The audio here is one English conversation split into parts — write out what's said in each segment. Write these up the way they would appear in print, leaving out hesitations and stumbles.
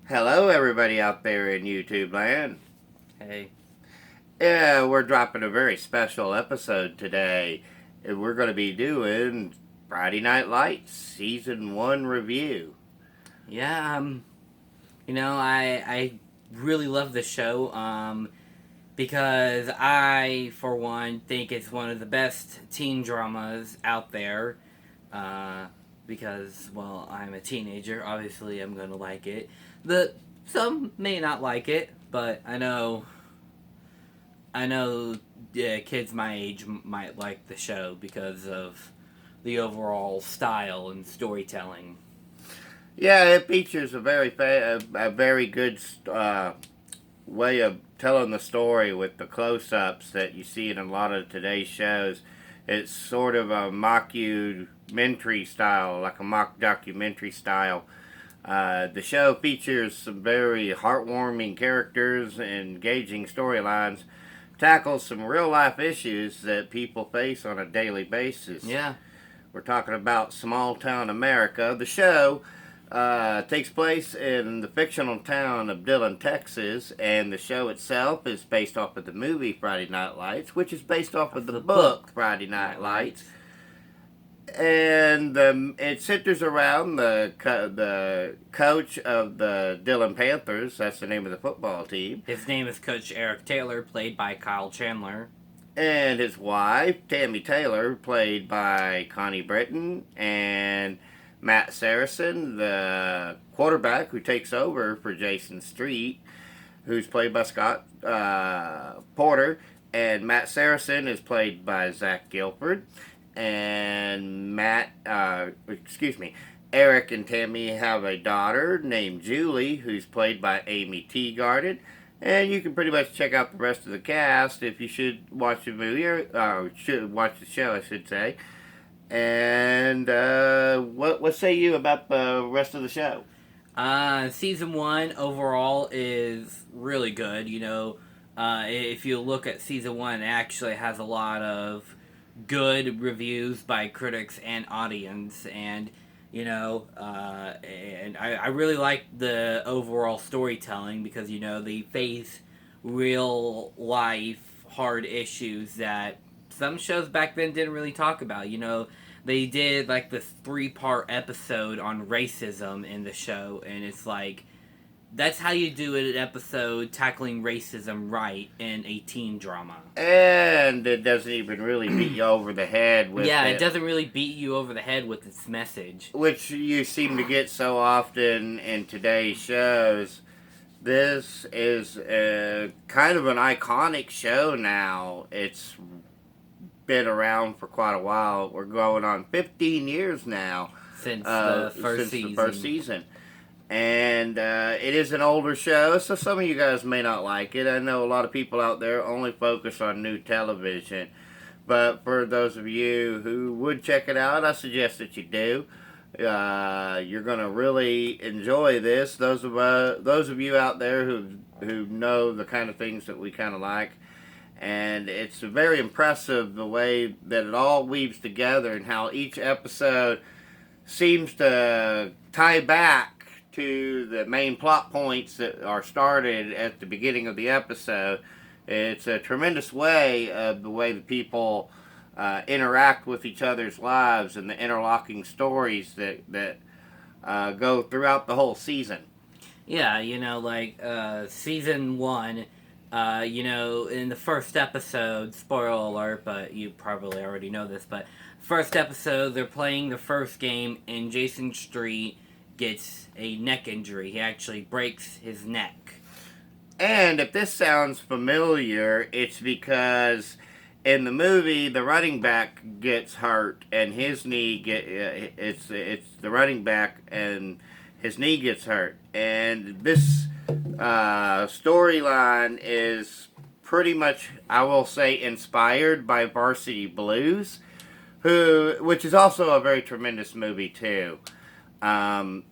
Hello, everybody out there in YouTube land. Hey. Yeah, we're dropping a very special episode today. And we're going to be doing Friday Night Lights Season 1 review. Yeah, I really love the show, because I, for one, think it's one of the best teen dramas out there. Uh, because, well, I'm a teenager, obviously I'm gonna like it. Some may not like it, but I know, kids my age might like the show because of the overall style and storytelling. Yeah, it features a very good way of telling the story with the close-ups that you see in a lot of today's shows. It's sort of a mockumentary style, like a mock documentary style. The show features some very heartwarming characters and engaging storylines, tackles some real life issues that people face on a daily basis. Yeah. We're talking about small town America. The show takes place in the fictional town of Dillon, Texas, and the show itself is based off of the movie Friday Night Lights, which is based off of the book Friday Night Lights. And it centers around the coach of the Dillon Panthers. That's the name of the football team. His name is Coach Eric Taylor, played by Kyle Chandler. And his wife, Tammy Taylor, played by Connie Britton. And Matt Saracen, the quarterback who takes over for Jason Street, who's played by Scott Porter. And Matt Saracen is played by Zach Gilford. And Eric and Tammy have a daughter named Julie, who's played by Amy Teagarden. And you can pretty much check out the rest of the cast if you should watch the movie, or should watch the show, I should say. And what say you about the rest of the show? Season 1 overall is really good. If you look at season 1, it actually has a lot of good reviews by critics and audience, and I really like the overall storytelling because they face real life hard issues that some shows back then didn't really talk about. They did like this 3-part episode on racism in the show, and it's like that's how you do an episode tackling racism right in a teen drama. And it doesn't even really beat you over the head with it doesn't really beat you over the head with its message. Which you seem to get so often in today's shows. This is kind of an iconic show now. It's been around for quite a while. We're going on 15 years now. Since the first season. And it is an older show, so some of you guys may not like it. I know a lot of people out there only focus on new television. But for those of you who would check it out, I suggest that you do. You're going to really enjoy this. Those of you out there who know the kind of things that we kind of like. And it's very impressive the way that it all weaves together and how each episode seems to tie back to the main plot points that are started at the beginning of the episode. It's a tremendous way of the way the people interact with each other's lives and the interlocking stories that go throughout the whole season. Yeah, season 1, in the first episode, spoiler alert, but you probably already know this, but first episode, they're playing the first game, and Jason Street gets a neck injury. He actually breaks his neck. And if this sounds familiar, it's because in the movie the running back gets hurt and his knee it's the running back and his knee gets hurt. And this storyline is pretty much, I will say, inspired by Varsity Blues, which is also a very tremendous movie too.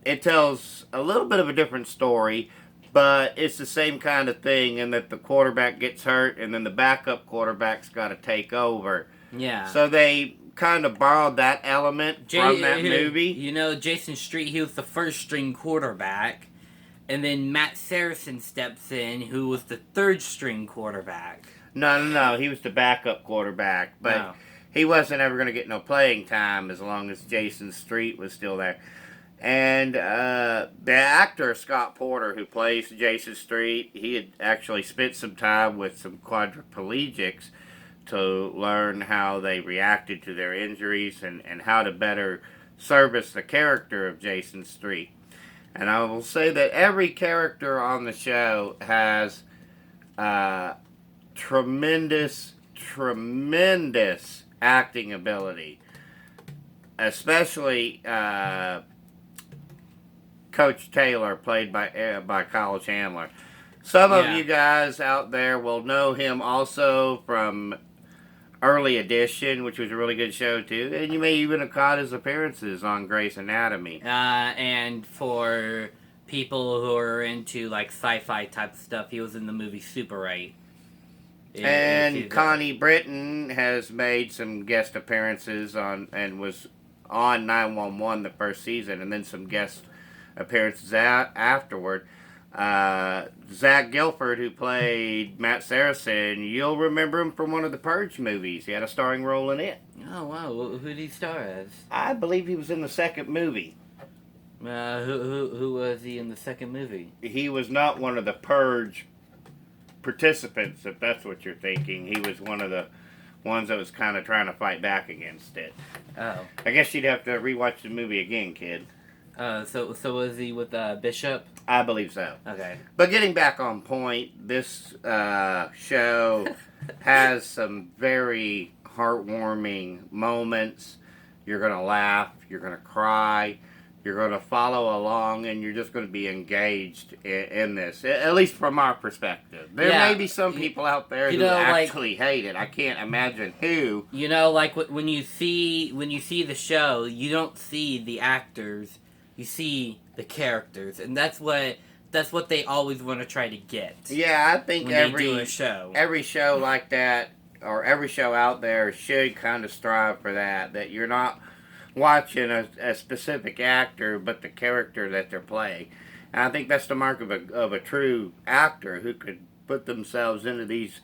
It tells a little bit of a different story, but it's the same kind of thing in that the quarterback gets hurt and then the backup quarterback's got to take over. Yeah. So they kind of borrowed that element from that movie. Jason Street, he was the first string quarterback, and then Matt Saracen steps in, who was the third string quarterback. No. He was the backup quarterback, but Oh. he wasn't ever going to get no playing time as long as Jason Street was still there. And the actor Scott Porter, who plays Jason Street, he had actually spent some time with some quadriplegics to learn how they reacted to their injuries and how to better service the character of Jason Street. And I will say that every character on the show has tremendous acting ability, especially Coach Taylor, played by Kyle Chandler. Some of you guys out there will know him also from Early Edition, which was a really good show too, and you may even have caught his appearances on Grey's Anatomy. And for people who are into like sci-fi type stuff, he was in the movie Super 8. And Connie Britton has made some guest appearances on and was on 911 the first season, and then some guest appearances afterward. Zach Gilford, who played Matt Saracen, you'll remember him from one of the Purge movies. He had a starring role in it. Oh wow, who did he star as? I believe he was in the second movie. Who was he in the second movie? He was not one of the Purge participants, if that's what you're thinking. He was one of the ones that was kind of trying to fight back against it. Oh. I guess you'd have to rewatch the movie again, kid. So was he with Bishop? I believe so. Okay. But getting back on point, this show has some very heartwarming moments. You're going to laugh, you're going to cry, you're going to follow along, and you're just going to be engaged in this, at least from our perspective. There may be some people out there who actually hate it. I can't imagine who. You know, like when you see the show, you don't see the actors. You see the characters, and that's what they always want to try to get. Yeah, I think when they do a show. Every show like that, or every show out there, should kind of strive for that. That you're not watching a specific actor, but the character that they're playing. And I think that's the mark of a true actor who could put themselves into these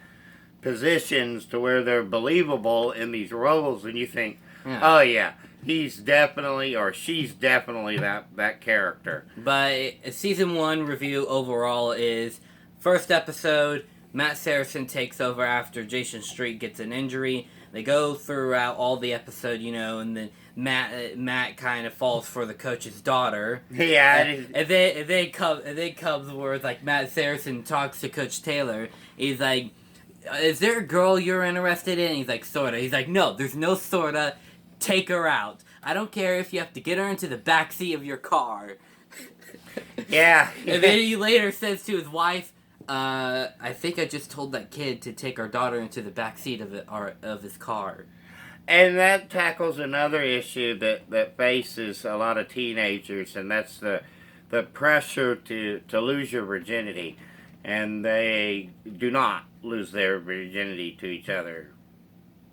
positions to where they're believable in these roles, and you think, oh yeah. He's definitely, or she's definitely that character. But season 1 review overall is, first episode, Matt Saracen takes over after Jason Street gets an injury. They go throughout all the episode, and then Matt kind of falls for the coach's daughter. Yeah. And then comes where it's like Matt Saracen talks to Coach Taylor. He's like, is there a girl you're interested in? He's like, sorta. He's like, no, there's no sorta. Take her out. I don't care if you have to get her into the backseat of your car. Yeah. And then he later says to his wife, I think I just told that kid to take our daughter into the backseat of his car. And that tackles another issue that faces a lot of teenagers, and that's the pressure to lose your virginity. And they do not lose their virginity to each other.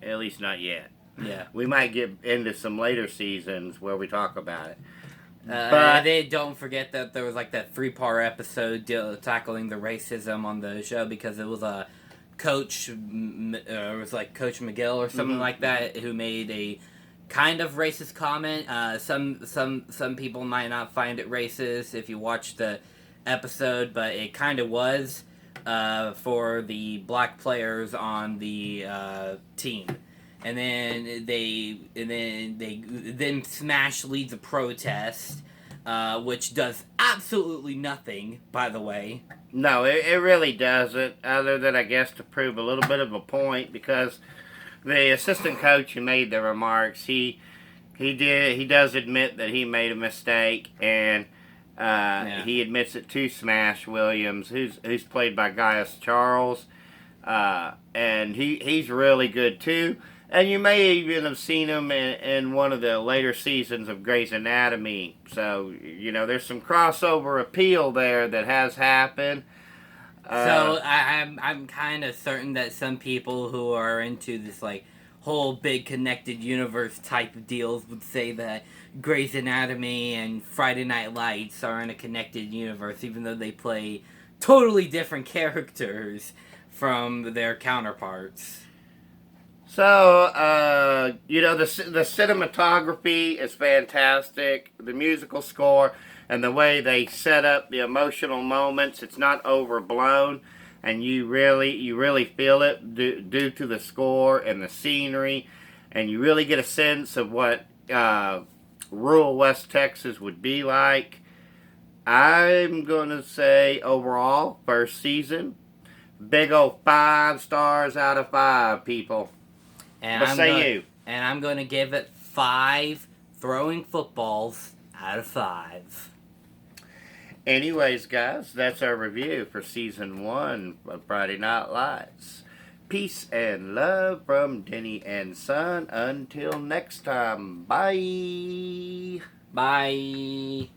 At least not yet. Yeah. We might get into some later seasons where we talk about it. But they don't forget that there was like that 3-part episode tackling the racism on the show, because it was a coach, it was like Coach McGill or something like that, who made a kind of racist comment. Some people might not find it racist if you watch the episode, but it kind of was for the black players on the team. And then Smash leads a protest, which does absolutely nothing, by the way. No, it really doesn't, other than, I guess, to prove a little bit of a point, because the assistant coach who made the remarks, he does admit that he made a mistake, and he admits it to Smash Williams, who's played by Gaius Charles, and he's really good too. And you may even have seen him in one of the later seasons of Grey's Anatomy. So, there's some crossover appeal there that has happened. So I'm kind of certain that some people who are into this like whole big connected universe type of deals would say that Grey's Anatomy and Friday Night Lights are in a connected universe, even though they play totally different characters from their counterparts. So, the cinematography is fantastic. The musical score and the way they set up the emotional moments, it's not overblown, and you really feel it due to the score and the scenery, and you really get a sense of what rural West Texas would be like. I'm gonna say overall, first season, big old 5 stars out of 5, people. And What say you? And I'm going to give it 5 throwing footballs out of 5. Anyways, guys, that's our review for season 1 of Friday Night Lights. Peace and love from Denny and Son. Until next time, bye. Bye.